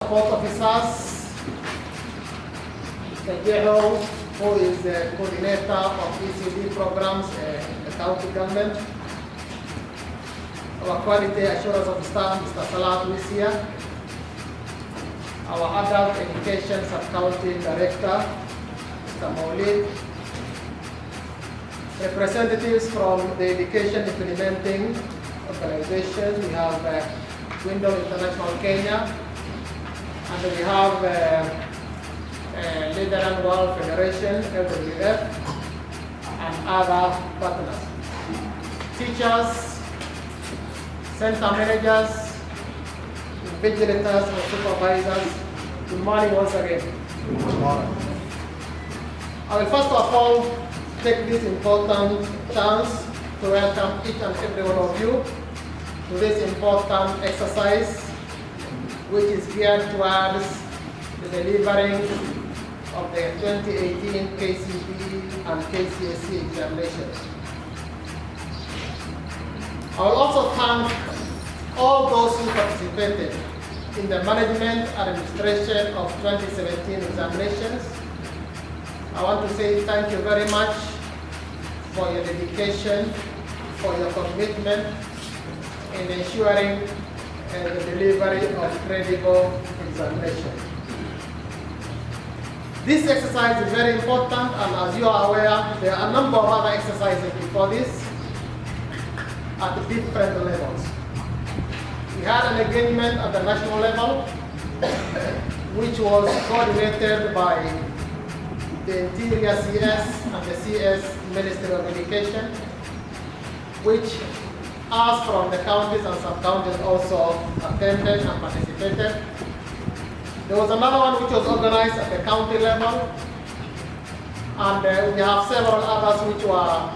support officers, Mr. Jeho, who is the coordinator of ECD programs in the county government, our quality assurance officer, Mr. Salah Lucia, our adult education sub-county director, Mr. Maulid, representatives from the education implementing organizations. We have Window International Kenya, and we have Netherlands World Federation, LWF, and other partners. Teachers, center managers, vigilators, and supervisors, good morning once again. Good morning. I will first of all take this important chance to welcome each and every one of you to this important exercise, which is geared towards the delivering of the 2018 KCPE and KCSE examinations. I will also thank all those who participated in the management and administration of 2017 examinations. I want to say thank you very much for your dedication, for your commitment in ensuring the delivery of credible examination. This exercise is very important, and as you are aware, there are a number of other exercises before this at different levels. We had an agreement at the national level, which was coordinated by the Interior CS and the CS Ministry of Education, which us from the counties and sub-counties also attended and participated. There was another one which was organized at the county level, and we have several others which were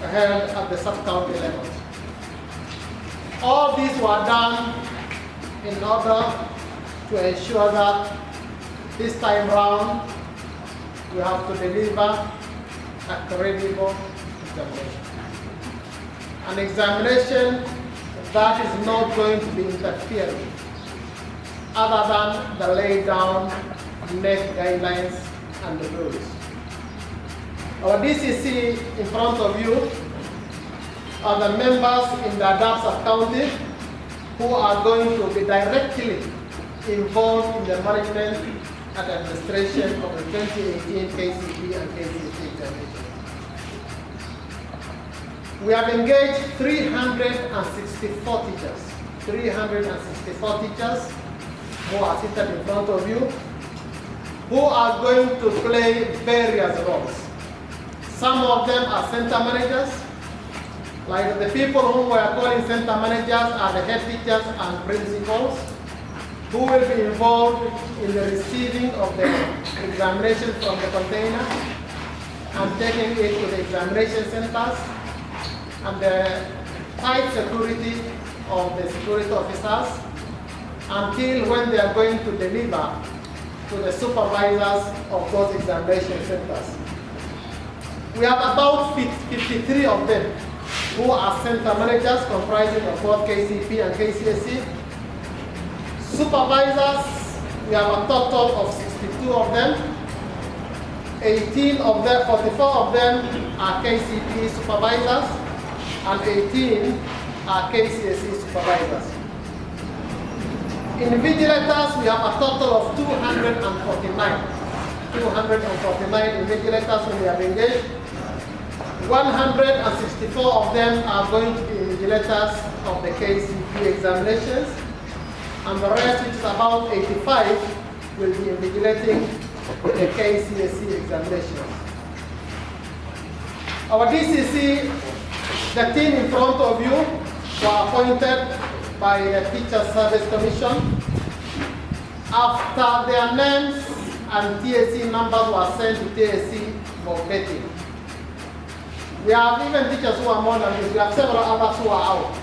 held at the sub-county level. All these were done in order to ensure that this time round we have to deliver a credible examination. An examination that is not going to be interfered with, other than the laid down NEC guidelines and the rules. Our DCC in front of you are the members in the ADAP sub-county who are going to be directly involved in the management and administration of the 2018 KCP and KCSE examinations. We have engaged 364 teachers, 364 teachers who are seated in front of you, who are going to play various roles. Some of them are center managers, like the people whom we are calling center managers are the head teachers and principals, who will be involved in the receiving of the examination from the container and taking it to the examination centers, and the tight security of the security officers until when they are going to deliver to the supervisors of those examination centers. We have about 53 of them who are center managers comprising of both KCP and KCSE. Supervisors, we have a total of 62 of them. 44 of them are KCP supervisors, and 18 are KCSE supervisors. In vigilators, we have a total of 249. 249 invigilators whom we have engaged. 164 of them are going to be invigilators of the KCP examinations, and the rest, which is about 85, will be invigilating the KCSE examinations. Our DCC, the team in front of you, were appointed by the Teacher Service Commission. After their names and TSC numbers were sent to TSC for vetting. We have even teachers who are more than this. We have several others who are out.